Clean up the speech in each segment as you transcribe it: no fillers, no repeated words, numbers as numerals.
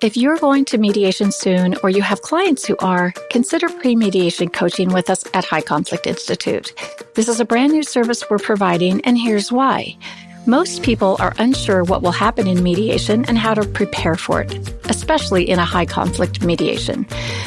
If you're going to mediation soon or you have clients who are, consider pre-mediation coaching with us at High Conflict Institute. This is a brand new service we're providing, and here's why. Most people are unsure what will happen in mediation and how to prepare for it, especially in a high conflict mediation.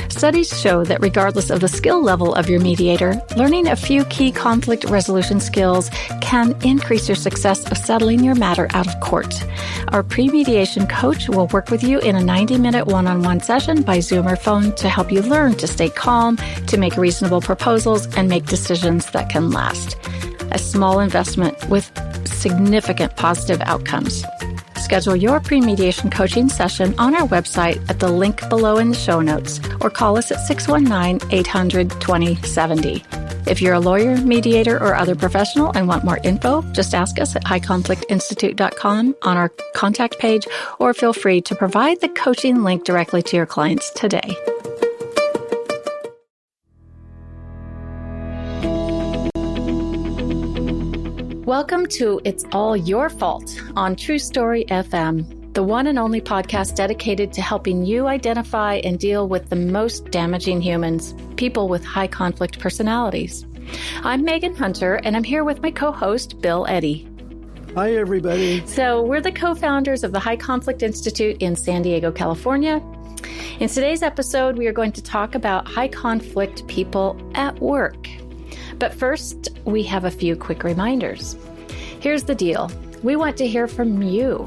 Studies show that regardless of the skill level of your mediator, learning a few key conflict resolution skills can increase your success of settling your matter out of court. Our pre-mediation coach will work with you in a 90-minute one-on-one session by Zoom or phone to help you learn to stay calm, to make reasonable proposals, and make decisions that can last. A small investment with significant positive outcomes. Schedule your pre-mediation coaching session on our website at the link below in the show notes, or call us at 619-800-2070. If you're a lawyer, mediator, or other professional and want more info, just ask us at highconflictinstitute.com on our contact page, or feel free to provide the coaching link directly to your clients today. Welcome to It's All Your Fault on True Story FM, the one and only podcast dedicated to helping you identify and deal with the most damaging humans, people with high conflict personalities. I'm Megan Hunter, and I'm here with my co-host, Bill Eddy. Hi, everybody. So we're the co-founders of the High Conflict Institute in San Diego, California. In today's episode, we are going to talk about high conflict people at work. But first, we have a few quick reminders. Here's the deal. We want to hear from you.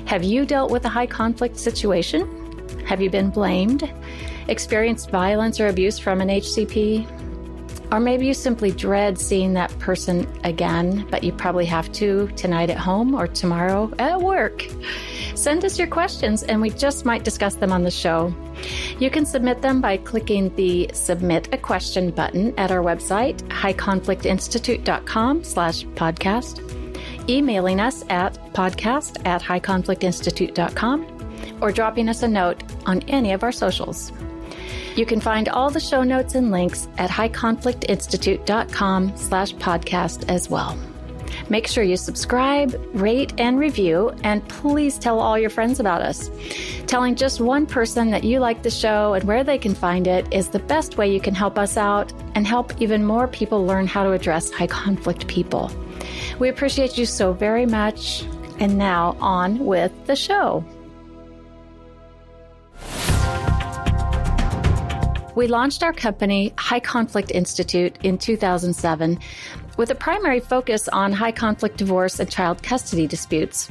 Have you dealt with a high conflict situation? Have you been blamed? Experienced violence or abuse from an HCP? Or maybe you simply dread seeing that person again, but you probably have to tonight at home or tomorrow at work. Send us your questions and we just might discuss them on the show. You can submit them by clicking the Submit a Question button at our website, highconflictinstitute.com/podcast, emailing us at podcast@highconflictinstitute.com, or dropping us a note on any of our socials. You can find all the show notes and links at highconflictinstitute.com/podcast as well. Make sure you subscribe, rate, and review, and please tell all your friends about us. Telling just one person that you like the show and where they can find it is the best way you can help us out and help even more people learn how to address high conflict people. We appreciate you so very much. And now on with the show. We launched our company, High Conflict Institute, in 2007 with a primary focus on high conflict divorce and child custody disputes.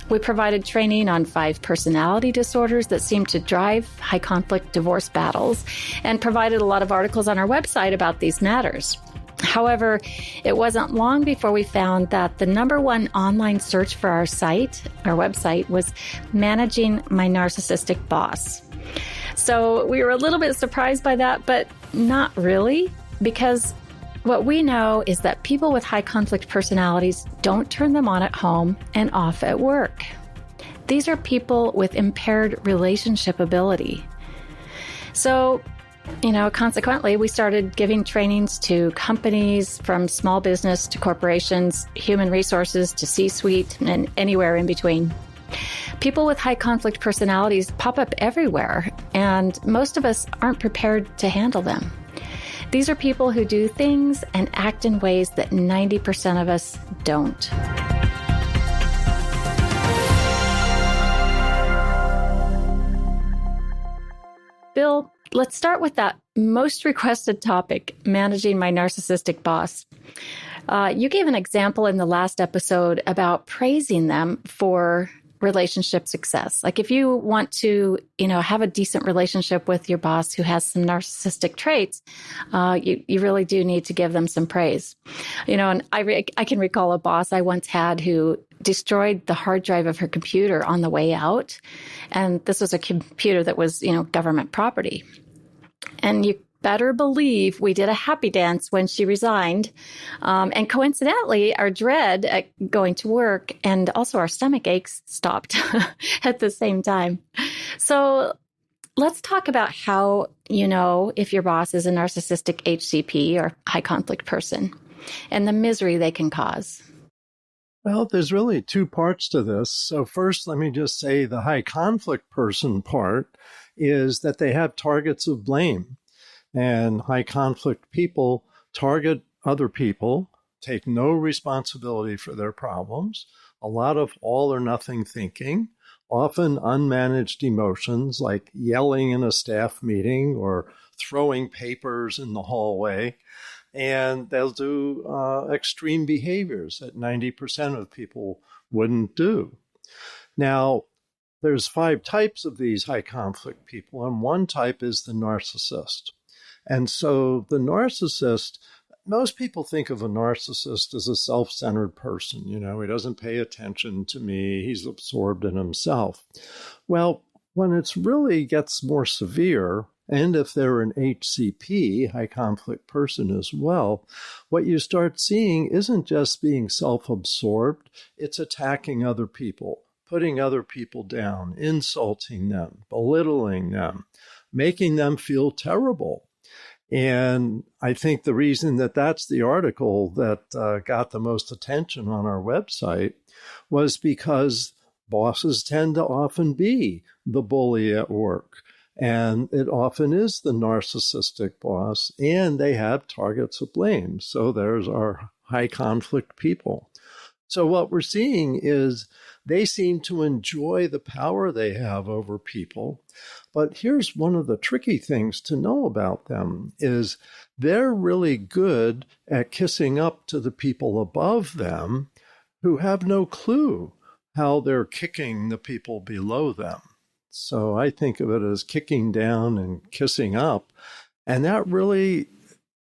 We provided training on 5 personality disorders that seem to drive high conflict divorce battles and provided a lot of articles on our website about these matters. However, it wasn't long before we found that the number one online search for our website, was managing my narcissistic boss. So we were a little bit surprised by that, but not really, because what we know is that people with high conflict personalities don't turn them on at home and off at work. These are people with impaired relationship ability. So, consequently, we started giving trainings to companies from small business to corporations, human resources to C-suite, and anywhere in between. People with high conflict personalities pop up everywhere, and most of us aren't prepared to handle them. These are people who do things and act in ways that 90% of us don't. Bill, let's start with that most requested topic, managing my narcissistic boss. You gave an example in the last episode about praising them for relationship success. Like if you want to, have a decent relationship with your boss who has some narcissistic traits, you really do need to give them some praise. And I can recall a boss I once had who destroyed the hard drive of her computer on the way out. And this was a computer that was, government property. And you better believe we did a happy dance when she resigned. And coincidentally, our dread at going to work and also our stomach aches stopped at the same time. So let's talk about how you know if your boss is a narcissistic HCP or high conflict person and the misery they can cause. Well, there's really two parts to this. So first, let me just say the high conflict person part is that they have targets of blame. And high conflict people target other people, take no responsibility for their problems, a lot of all or nothing thinking, often unmanaged emotions like yelling in a staff meeting or throwing papers in the hallway. And they'll do extreme behaviors that 90% of people wouldn't do. Now, there's 5 types of these high conflict people, and one type is the narcissist. And so the narcissist, most people think of a narcissist as a self-centered person. You know, he doesn't pay attention to me. He's absorbed in himself. Well, when it really gets more severe, and if they're an HCP, high conflict person as well, what you start seeing isn't just being self-absorbed, it's attacking other people, putting other people down, insulting them, belittling them, making them feel terrible. And I think the reason that that's the article that got the most attention on our website was because bosses tend to often be the bully at work. And it often is the narcissistic boss, and they have targets of blame. So there's our high conflict people. So what we're seeing is they seem to enjoy the power they have over people. But here's one of the tricky things to know about them is they're really good at kissing up to the people above them who have no clue how they're kicking the people below them. So I think of it as kicking down and kissing up. And that really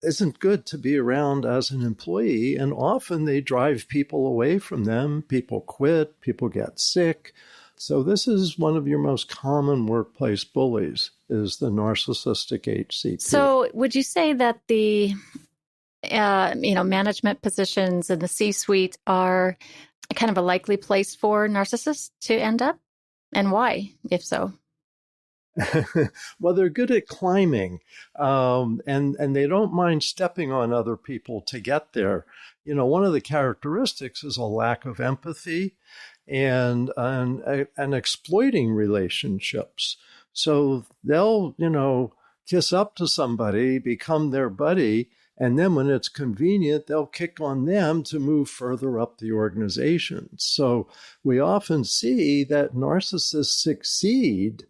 isn't good to be around as an employee. And often they drive people away from them. People quit, people get sick. So this is one of your most common workplace bullies is the narcissistic HCP. So would you say that the management positions in the C-suite are kind of a likely place for narcissists to end up? And why, if so? Well, they're good at climbing, and they don't mind stepping on other people to get there. You know, one of the characteristics is a lack of empathy and exploiting relationships. So they'll, kiss up to somebody, become their buddy, and then when it's convenient, they'll kick on them to move further up the organization. So we often see that narcissists succeed.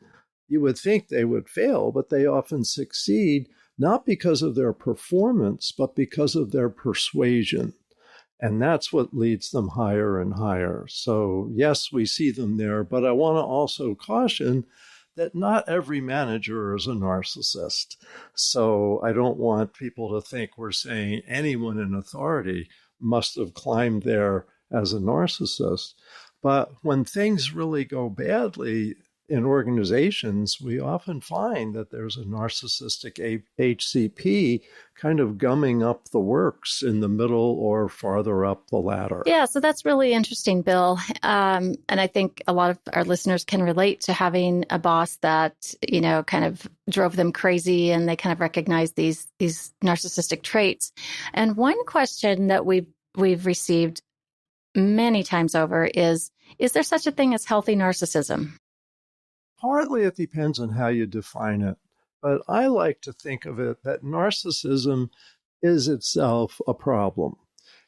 You would think they would fail, but they often succeed not because of their performance, but because of their persuasion. And that's what leads them higher and higher. So yes, we see them there, but I want to also caution that not every manager is a narcissist. So I don't want people to think we're saying anyone in authority must have climbed there as a narcissist. But when things really go badly in organizations, we often find that there's a narcissistic HCP kind of gumming up the works in the middle or farther up the ladder. Yeah, so that's really interesting, Bill. And I think a lot of our listeners can relate to having a boss that, kind of drove them crazy and they kind of recognize these narcissistic traits. And one question that we've received many times over is there such a thing as healthy narcissism? Partly it depends on how you define it, but I like to think of it that narcissism is itself a problem.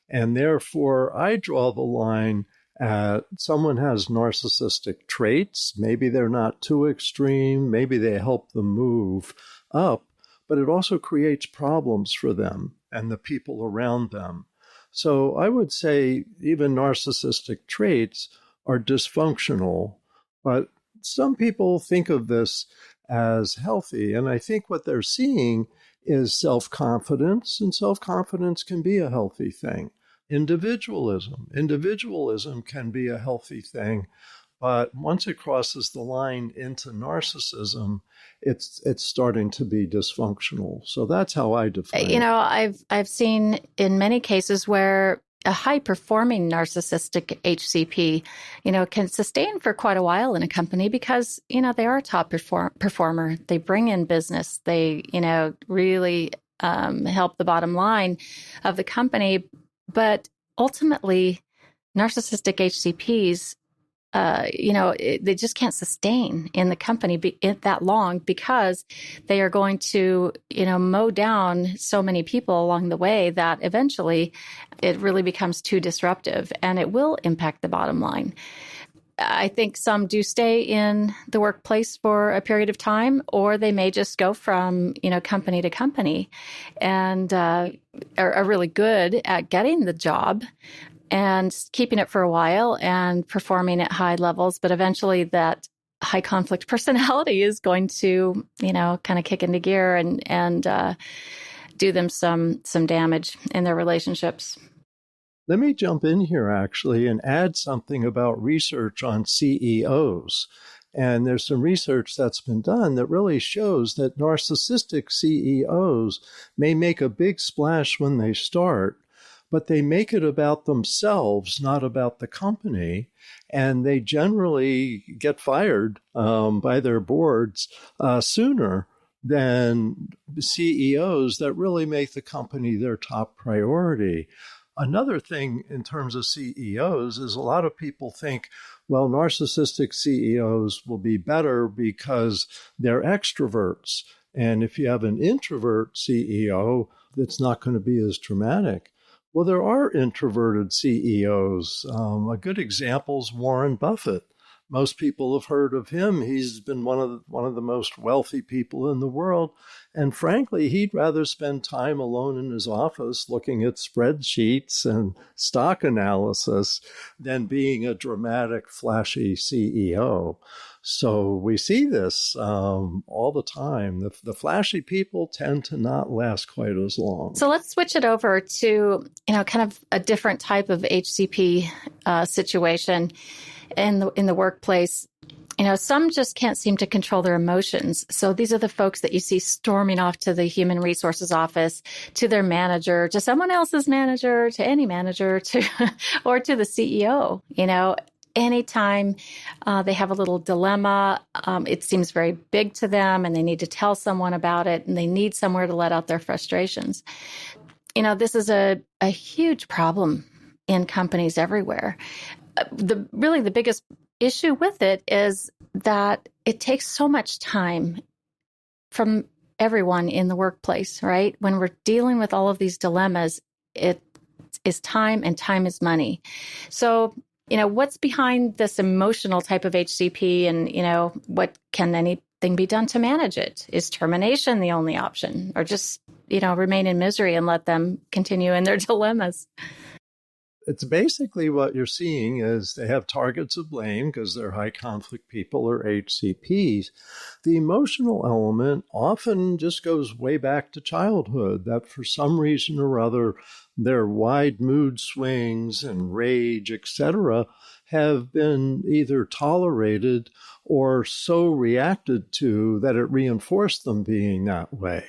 And therefore, I draw the line at someone has narcissistic traits. Maybe they're not too extreme. Maybe they help them move up, but it also creates problems for them and the people around them. So I would say even narcissistic traits are dysfunctional, but some people think of this as healthy. And I think what they're seeing is self-confidence, and self-confidence can be a healthy thing. Individualism can be a healthy thing. But once it crosses the line into narcissism, it's starting to be dysfunctional. So that's how I define it. I've seen in many cases where a high-performing narcissistic HCP, can sustain for quite a while in a company because, they are a top performer. They bring in business. They, really help the bottom line of the company. But ultimately, narcissistic HCPs, they just can't sustain in the company that long because they are going to, mow down so many people along the way that eventually it really becomes too disruptive and it will impact the bottom line. I think some do stay in the workplace for a period of time, or they may just go from, company to company and are really good at getting the job and keeping it for a while and performing at high levels. But eventually that high conflict personality is going to, kind of kick into gear and do them some damage in their relationships. Let me jump in here, actually, and add something about research on CEOs. And there's some research that's been done that really shows that narcissistic CEOs may make a big splash when they start, but they make it about themselves, not about the company. And they generally get fired by their boards sooner than CEOs that really make the company their top priority. Another thing in terms of CEOs is a lot of people think, well, narcissistic CEOs will be better because they're extroverts. And if you have an introvert CEO, it's not going to be as dramatic. Well, there are introverted CEOs. A good example is Warren Buffett. Most people have heard of him. He's been one of the most wealthy people in the world. And frankly, he'd rather spend time alone in his office looking at spreadsheets and stock analysis than being a dramatic, flashy CEO. So we see this all the time. The flashy people tend to not last quite as long. So let's switch it over to, kind of a different type of HCP situation in the workplace. Some just can't seem to control their emotions. So these are the folks that you see storming off to the human resources office, to their manager, to someone else's manager, to any manager, or to the CEO. Anytime they have a little dilemma, it seems very big to them and they need to tell someone about it and they need somewhere to let out their frustrations. This is a huge problem in companies everywhere. The biggest issue with it is that it takes so much time from everyone in the workplace, right? When we're dealing with all of these dilemmas, it is time and time is money. So, what's behind this emotional type of HCP and, what can anything be done to manage it? Is termination the only option or just, remain in misery and let them continue in their dilemmas? It's basically what you're seeing is they have targets of blame because they're high conflict people or HCPs. The emotional element often just goes way back to childhood, that for some reason or other, their wide mood swings and rage, etc., have been either tolerated or so reacted to that it reinforced them being that way.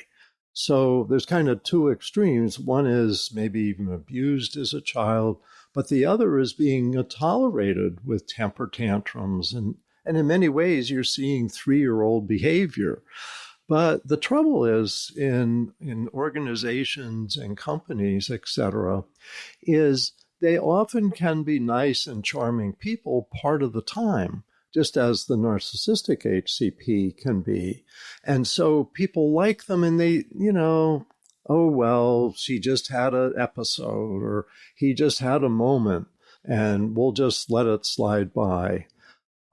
So there's kind of two extremes. One is maybe even abused as a child, but the other is being tolerated with temper tantrums. And in many ways, you're seeing 3-year-old behavior. But the trouble is in organizations and companies, et cetera, is they often can be nice and charming people part of the time, just as the narcissistic HCP can be. And so people like them and they, oh, well, she just had an episode or he just had a moment and we'll just let it slide by.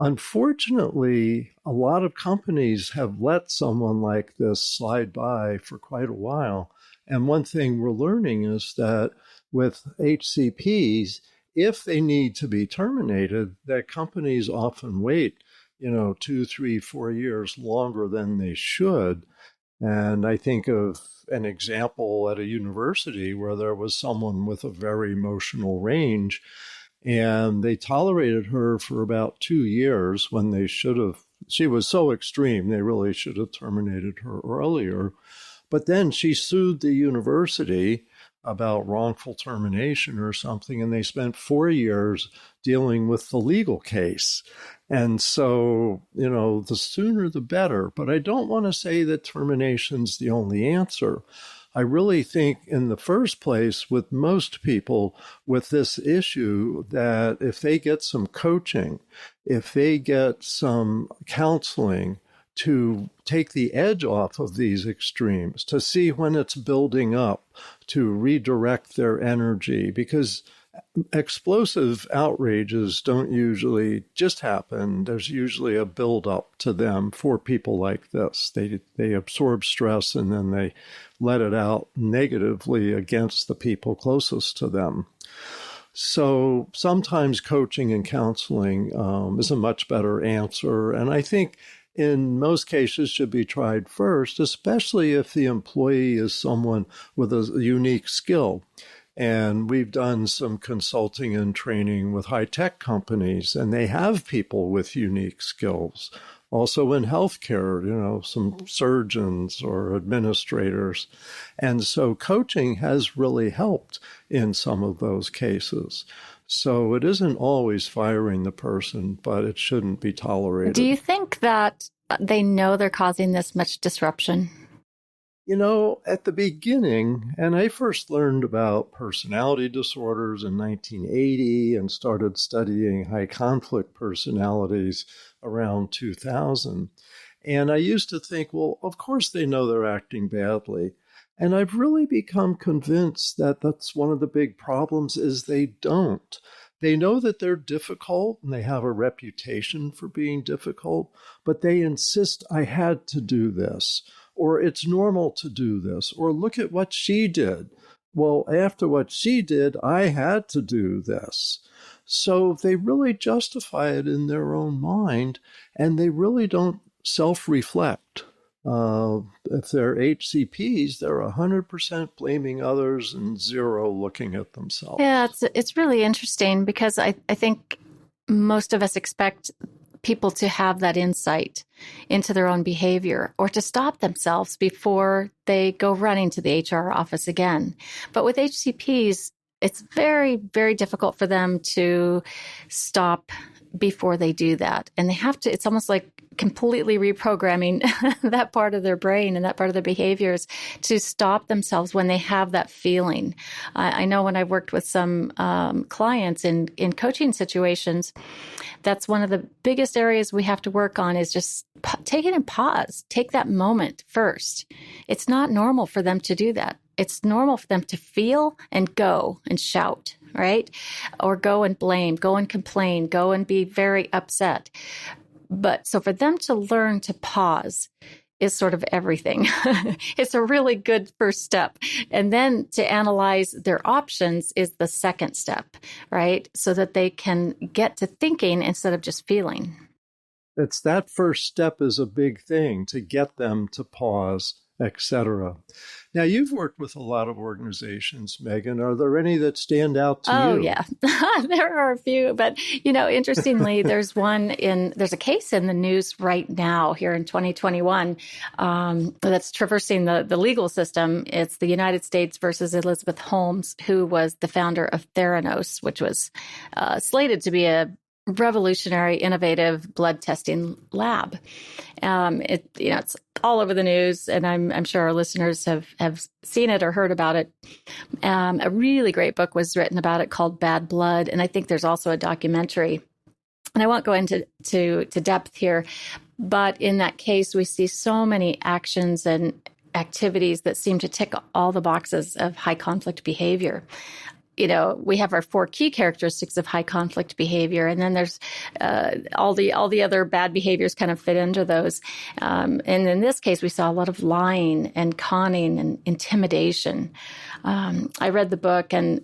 Unfortunately, a lot of companies have let someone like this slide by for quite a while. And one thing we're learning is that with HCPs, if they need to be terminated, that companies often wait, 2, 3, 4 years longer than they should. And I think of an example at a university where there was someone with a very emotional range, and they tolerated her for about 2 years when they should have. She was so extreme, they really should have terminated her earlier. But then she sued the university about wrongful termination or something, and they spent 4 years dealing with the legal case. And so, the sooner the better. But I don't want to say that termination's the only answer. I really think in the first place with most people with this issue that if they get some coaching, if they get some counseling to take the edge off of these extremes, to see when it's building up, to redirect their energy, because explosive outrages don't usually just happen. There's usually a build-up to them for people like this. They absorb stress and then they let it out negatively against the people closest to them. So sometimes coaching and counseling is a much better answer. And I think in most cases should be tried first, especially if the employee is someone with a unique skill. And we've done some consulting and training with high-tech companies, and they have people with unique skills. Also in healthcare, some surgeons or administrators. And so coaching has really helped in some of those cases. So it isn't always firing the person, but it shouldn't be tolerated. Do you think that they know they're causing this much disruption? At the beginning, and I first learned about personality disorders in 1980 and started studying high conflict personalities around 2000. And I used to think, well, of course they know they're acting badly. And I've really become convinced that that's one of the big problems is they don't. They know that they're difficult and they have a reputation for being difficult, but they insist, I had to do this. Or it's normal to do this, or look at what she did. Well, after what she did, I had to do this. So they really justify it in their own mind, and they really don't self-reflect. If they're HCPs, they're 100% blaming others and 0 looking at themselves. Yeah, it's really interesting because I think most of us expect people to have that insight into their own behavior or to stop themselves before they go running to the HR office again. But with HCPs, it's very, very difficult for them to stop before they do that. And they have to, it's almost like completely reprogramming that part of their brain and that part of their behaviors to stop themselves when they have that feeling. I know when I've worked with some clients in coaching situations, that's one of the biggest areas we have to work on is just take it and pause. Take that moment first. It's not normal for them to do that. It's normal for them to feel and go and shout, right? Or go and blame, go and complain, go and be very upset. But so for them to learn to pause is sort of everything. It's a really good first step. And then to analyze their options is the second step, right? So that they can get to thinking instead of just feeling. It's that first step is a big thing to get them to pause, etc. Now, you've worked with a lot of organizations, Megan. Are there any that stand out to you? Oh, yeah. There are a few. But, interestingly, there's a case in the news right now here in 2021 that's traversing the legal system. It's the United States versus Elizabeth Holmes, who was the founder of Theranos, which was slated to be a revolutionary, innovative blood testing lab. It's all over the news, and I'm sure our listeners have seen it or heard about it. A really great book was written about it called Bad Blood, and I think there's also a documentary. And I won't go into depth here, but in that case, we see so many actions and activities that seem to tick all the boxes of high conflict behavior. We have our 4 key characteristics of high conflict behavior, and then there's all the other bad behaviors kind of fit into those. And in this case, we saw a lot of lying and conning and intimidation. I read the book, and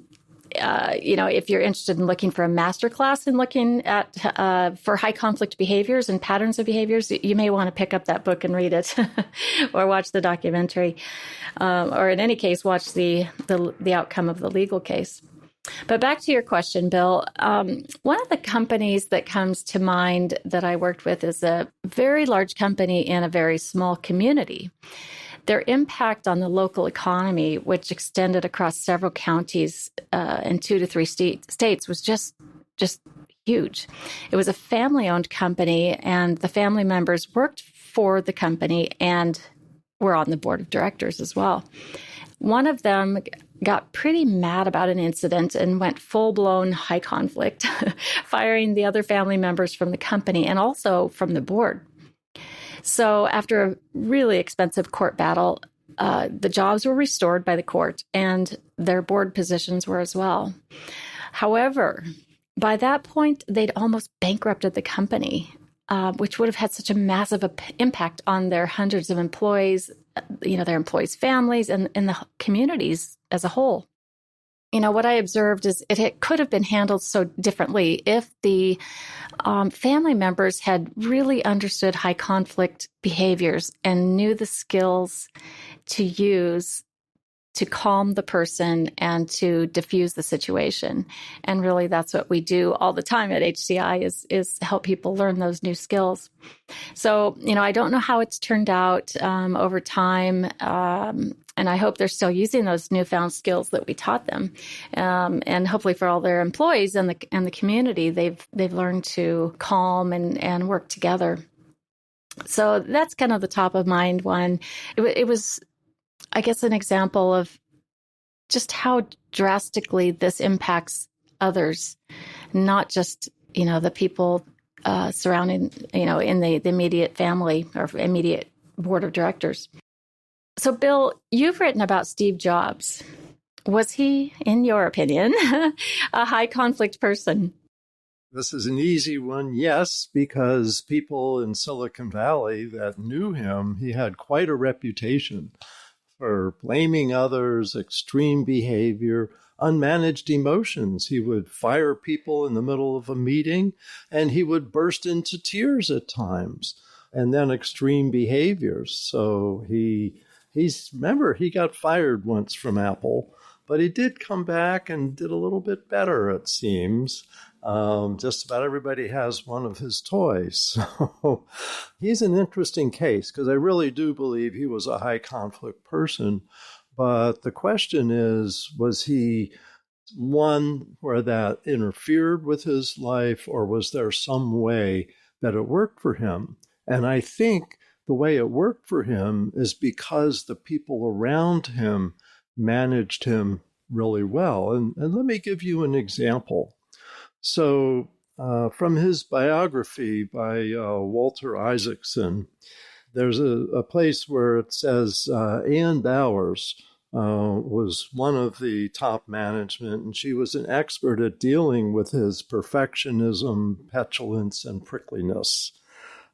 if you're interested in looking for a masterclass in looking at for high conflict behaviors and patterns of behaviors, you may want to pick up that book and read it, or watch the documentary, or in any case, watch the outcome of the legal case. But back to your question, Bill. One of the companies that comes to mind that I worked with is a very large company in a very small community. Their impact on the local economy, which extended across several counties and 2 to 3 states, was just huge. It was a family-owned company, and the family members worked for the company and were on the board of directors as well. One of them got pretty mad about an incident and went full-blown high conflict, firing the other family members from the company and also from the board. So after a really expensive court battle, the jobs were restored by the court and their board positions were as well. However, by that point, they'd almost bankrupted the company, which would have had such a massive impact on their hundreds of employees, their employees' families and the communities as a whole. What I observed is it could have been handled so differently if the family members had really understood high conflict behaviors and knew the skills to use to calm the person and to diffuse the situation. And really, that's what we do all the time at HCI is help people learn those new skills. So, I don't know how it's turned out over time. And I hope they're still using those newfound skills that we taught them. And hopefully for all their employees and the community, they've learned to calm and work together. So that's kind of the top of mind one. It was, I guess, an example of just how drastically this impacts others, not just, the people surrounding, in the immediate family or immediate board of directors. So, Bill, you've written about Steve Jobs. Was he, in your opinion, a high conflict person? This is an easy one, yes, because people in Silicon Valley that knew him, he had quite a reputation for blaming others, extreme behavior, unmanaged emotions. He would fire people in the middle of a meeting, and he would burst into tears at times, and then extreme behaviors. So remember, he got fired once from Apple, but he did come back and did a little bit better, it seems. Just about everybody has one of his toys. So he's an interesting case because I really do believe he was a high conflict person. But the question is, was he one where that interfered with his life, or was there some way that it worked for him? And I think the way it worked for him is because the people around him managed him really well. And let me give you an example. So from his biography by Walter Isaacson, there's a place where it says Ann Bowers was one of the top management, and she was an expert at dealing with his perfectionism, petulance, and prickliness.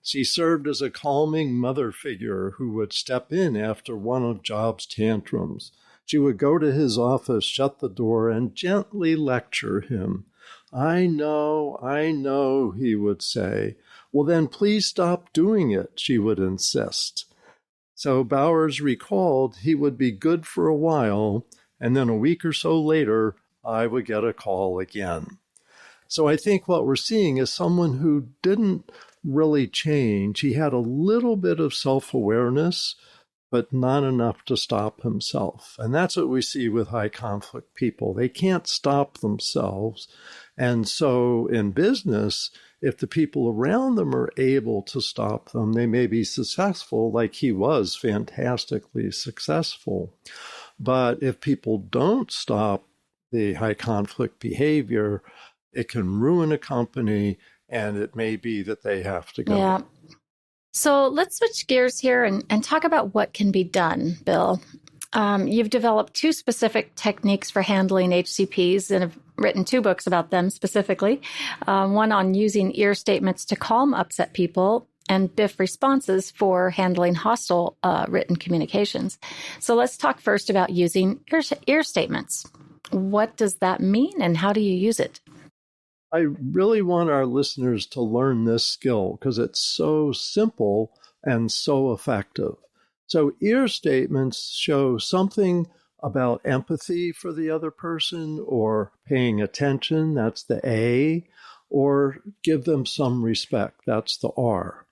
She served as a calming mother figure who would step in after one of Jobs' tantrums. She would go to his office, shut the door, and gently lecture him. I know, he would say. Well, then please stop doing it, she would insist. So Bowers recalled he would be good for a while, and then a week or so later, I would get a call again. So I think what we're seeing is someone who didn't really change. He had a little bit of self-awareness, but not enough to stop himself. And that's what we see with high conflict people. They can't stop themselves. And so in business, if the people around them are able to stop them, they may be successful, like he was fantastically successful. But if people don't stop the high conflict behavior, it can ruin a company, and it may be that they have to go. Yeah. So let's switch gears here and talk about what can be done, Bill. You've developed 2 specific techniques for handling HCPs and have written 2 books about them specifically. One on using ear statements to calm upset people, and BIFF responses for handling hostile written communications. So let's talk first about using ear statements. What does that mean, and how do you use it? I really want our listeners to learn this skill because it's so simple and so effective. So ear statements show something about empathy for the other person or paying attention, that's the A, or give them some respect, that's the R.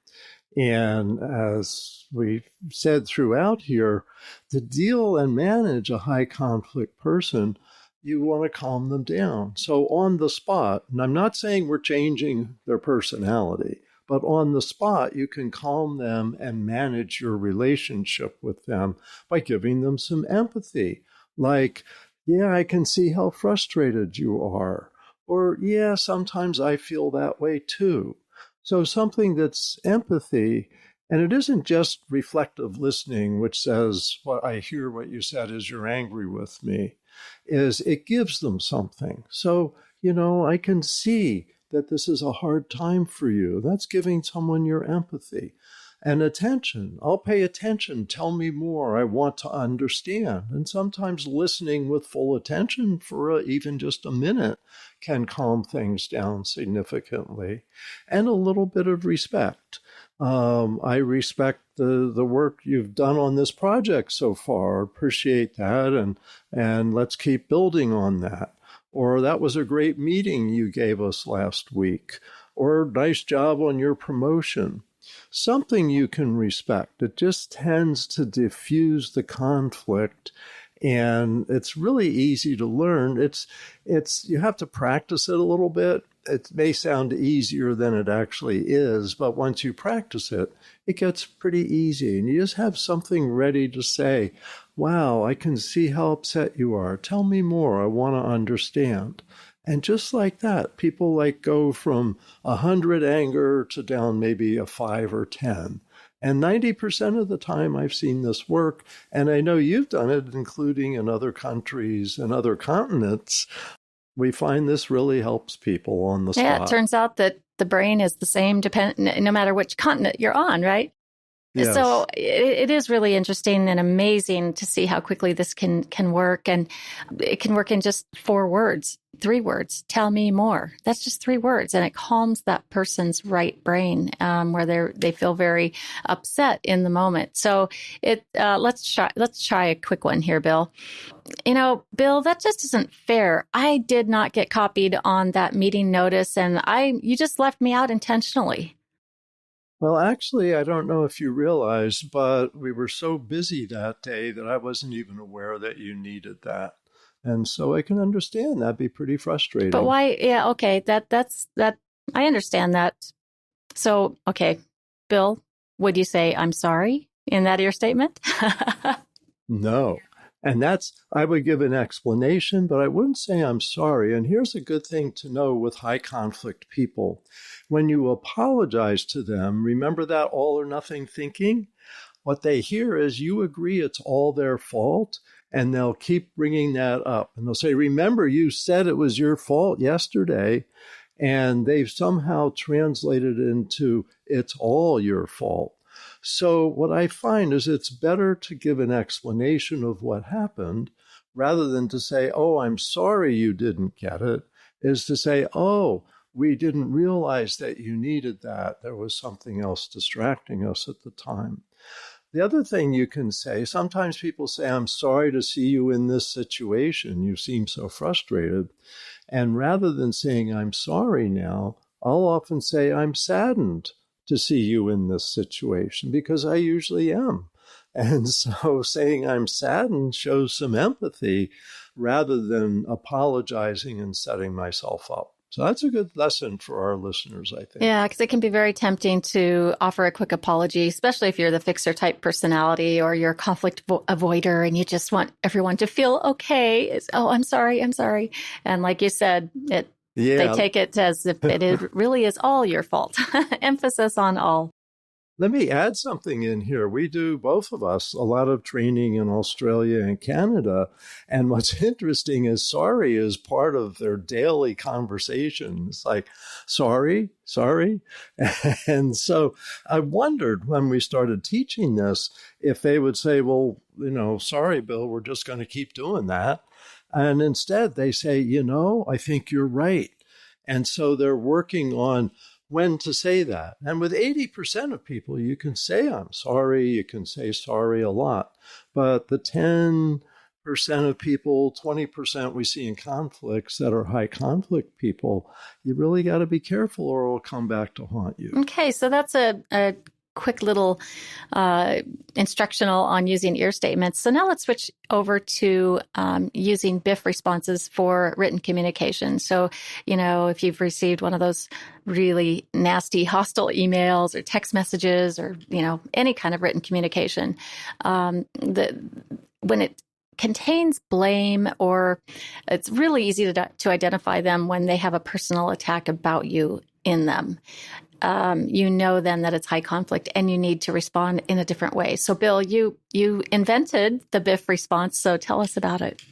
And as we've said throughout here, to deal and manage a high conflict person, you want to calm them down. So on the spot, and I'm not saying we're changing their personality, But on the spot, you can calm them and manage your relationship with them by giving them some empathy. Like, yeah, I can see how frustrated you are. Or, yeah, sometimes I feel that way too. So something that's empathy, and it isn't just reflective listening, which says, well, I hear what you said is you're angry with me, is it gives them something. So, I can see that this is a hard time for you. That's giving someone your empathy. And attention. I'll pay attention. Tell me more. I want to understand. And sometimes listening with full attention for even just a minute can calm things down significantly. And a little bit of respect. I respect the work you've done on this project so far. Appreciate that. And let's keep building on that. Or that was a great meeting you gave us last week. Or nice job on your promotion. Something you can respect. It just tends to diffuse the conflict, and it's really easy to learn. It's you have to practice it a little bit. It may sound easier than it actually is, but once you practice it, it gets pretty easy, and you just have something ready to say. Wow, I can see how upset you are. Tell me more. I want to understand. And just like that, people go from 100 anger to down maybe a 5 or 10. And 90% of the time I've seen this work, and I know you've done it, including in other countries and other continents. We find this really helps people on the spot. Yeah, it turns out that the brain is the same no matter which continent you're on, right? Yes. So it is really interesting and amazing to see how quickly this can work. And it can work in just 4 words, 3 words. Tell me more. That's just 3 words. And it calms that person's right brain where they feel very upset in the moment. So let's try a quick one here, Bill. Bill, that just isn't fair. I did not get copied on that meeting notice, and you just left me out intentionally. Well, actually, I don't know if you realize, but we were so busy that day that I wasn't even aware that you needed that. And so I can understand that'd be pretty frustrating. But why? Yeah, okay. That's I understand that. So, okay, Bill, would you say I'm sorry in that your statement? No. And I would give an explanation, but I wouldn't say I'm sorry. And here's a good thing to know with high conflict people. When you apologize to them, remember that all or nothing thinking? What they hear is you agree it's all their fault, and they'll keep bringing that up. And they'll say, remember, you said it was your fault yesterday, and they've somehow translated into it's all your fault. So what I find is it's better to give an explanation of what happened rather than to say, oh, I'm sorry you didn't get it, is to say, oh, we didn't realize that you needed that. There was something else distracting us at the time. The other thing you can say, sometimes people say, I'm sorry to see you in this situation. You seem so frustrated. And rather than saying, I'm sorry now, I'll often say, I'm saddened to see you in this situation, because I usually am. And so saying I'm saddened shows some empathy rather than apologizing and setting myself up. So that's a good lesson for our listeners, I think. Yeah, because it can be very tempting to offer a quick apology, especially if you're the fixer type personality or you're a conflict avoider and you just want everyone to feel okay. I'm sorry. And like you said, they take it as if it really is all your fault. Emphasis on all. Let me add something in here. We do, both of us, a lot of training in Australia and Canada. And what's interesting is sorry is part of their daily conversation. It's like, sorry. And so I wondered when we started teaching this, if they would say, well, sorry, Bill, we're just going to keep doing that. And instead they say, I think you're right. And so they're working on when to say that. And with 80% of people, you can say, I'm sorry. You can say sorry a lot. But the 10% of people, 20% we see in conflicts that are high conflict people, you really got to be careful or it will come back to haunt you. Okay, so that's a quick little instructional on using ear statements. So now let's switch over to using BIFF responses for written communication. So, if you've received one of those really nasty, hostile emails or text messages or, any kind of written communication, when it contains blame, or it's really easy to identify them when they have a personal attack about you in them. Then that it's high conflict and you need to respond in a different way. So, Bill, you invented the BIFF response, so tell us about it.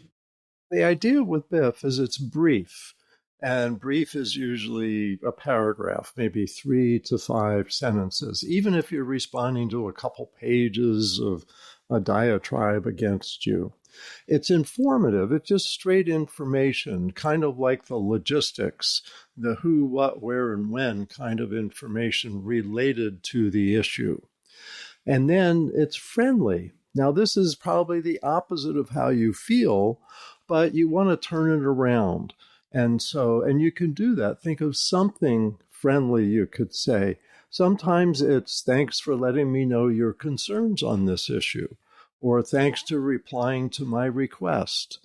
The idea with BIFF is it's brief, and brief is usually a paragraph, maybe 3 to 5 sentences, even if you're responding to a couple pages of a diatribe against you. It's informative. It's just straight information, kind of like the logistics, the who, what, where, and when kind of information related to the issue. And then it's friendly. Now, this is probably the opposite of how you feel, but you want to turn it around. And you can do that. Think of something friendly you could say. Sometimes it's thanks for letting me know your concerns on this issue, or thanks to replying to my request.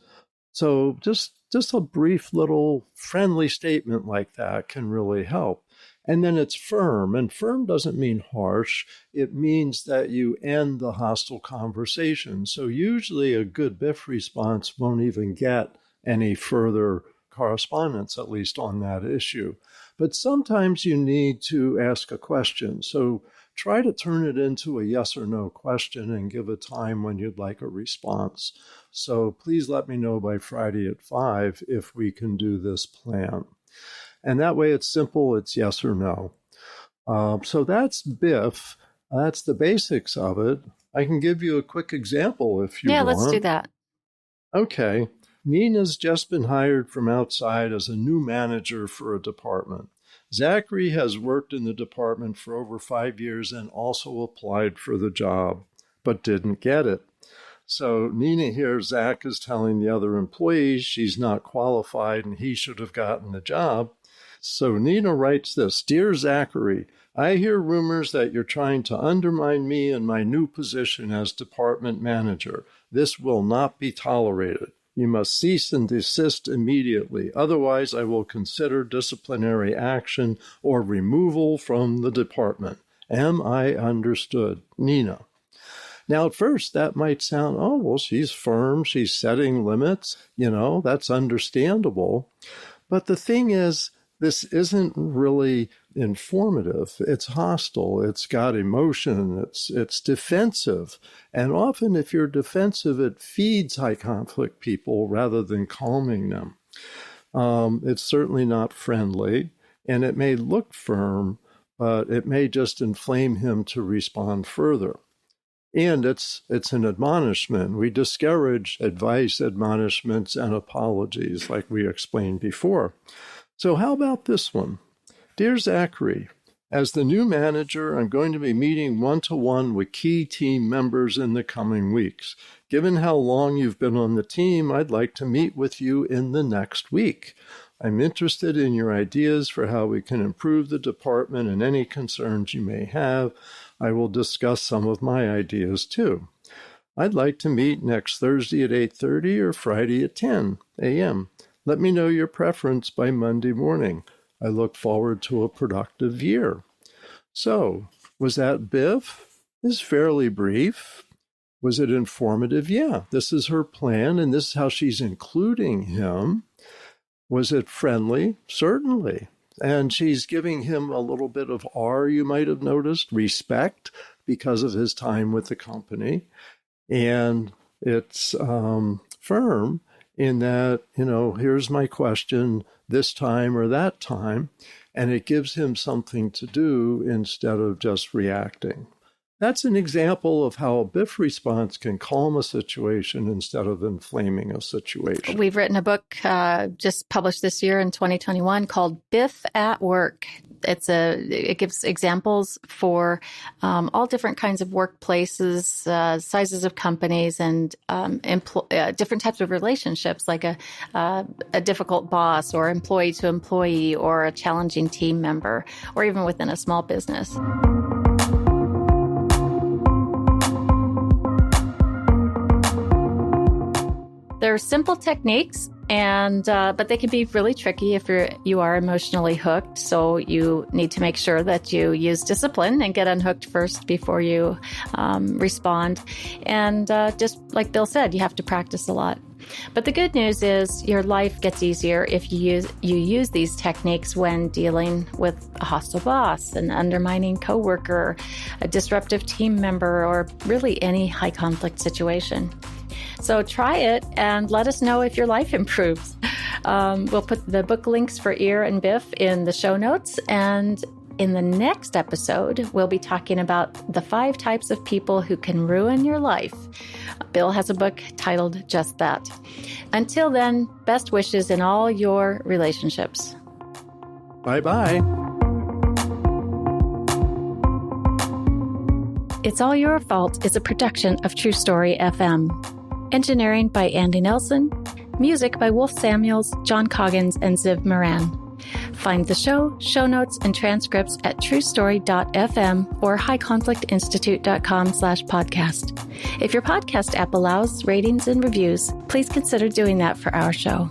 So just a brief little friendly statement like that can really help. And then it's firm, and firm doesn't mean harsh. It means that you end the hostile conversation. So usually a good BIFF response won't even get any further correspondence, at least on that issue. But sometimes you need to ask a question. So try to turn it into a yes or no question and give a time when you'd like a response. So please let me know by Friday at 5 if we can do this plan. And that way it's simple, it's yes or no. So that's BIFF. That's the basics of it. I can give you a quick example if you want. Yeah, let's do that. Okay. Nina's just been hired from outside as a new manager for a department. Zachary has worked in the department for over 5 years and also applied for the job, but didn't get it. So Nina hears Zach is telling the other employees she's not qualified and he should have gotten the job. So Nina writes this: "Dear Zachary, I hear rumors that you're trying to undermine me in my new position as department manager. This will not be tolerated. You must cease and desist immediately. Otherwise, I will consider disciplinary action or removal from the department. Am I understood? Nina." Now, at first, that might sound, oh, well, she's firm. She's setting limits. That's understandable. But the thing is, this isn't really informative. It's hostile. It's got emotion. It's defensive. And often if you're defensive, it feeds high conflict people rather than calming them. It's certainly not friendly, and it may look firm, but it may just inflame him to respond further. And it's an admonishment. We discourage advice, admonishments, and apologies like we explained before. So how about this one? Dear Zachary, as the new manager, I'm going to be meeting one-to-one with key team members in the coming weeks. Given how long you've been on the team, I'd like to meet with you in the next week. I'm interested in your ideas for how we can improve the department and any concerns you may have. I will discuss some of my ideas too. I'd like to meet next Thursday at 8:30 or Friday at 10 a.m. Let me know your preference by Monday morning. I look forward to a productive year. So, was that BIFF? It's fairly brief. Was it informative? Yeah, this is her plan, and this is how she's including him. Was it friendly? Certainly. And she's giving him a little bit of you might have noticed, respect, because of his time with the company. And it's firm in that, here's my question this time or that time, and it gives him something to do instead of just reacting. That's an example of how a BIFF response can calm a situation instead of inflaming a situation. We've written a book just published this year in 2021 called BIFF at Work. It gives examples for all different kinds of workplaces, sizes of companies, and different types of relationships, like a difficult boss or employee to employee or a challenging team member, or even within a small business. They're simple techniques, but they can be really tricky if you are emotionally hooked. So you need to make sure that you use discipline and get unhooked first before you respond. And just like Bill said, you have to practice a lot. But the good news is your life gets easier if you use these techniques when dealing with a hostile boss, an undermining coworker, a disruptive team member, or really any high conflict situation. So try it and let us know if your life improves. We'll put the book links for EAR and BIFF in the show notes. And in the next episode, we'll be talking about the 5 types of people who can ruin your life. Bill has a book titled just that. Until then, best wishes in all your relationships. Bye-bye. It's All Your Fault is a production of True Story FM. Engineering by Andy Nelson. Music by Wolf Samuels, John Coggins, and Ziv Moran. Find the show notes, and transcripts at truestory.fm or highconflictinstitute.com/podcast. If your podcast app allows ratings and reviews, please consider doing that for our show.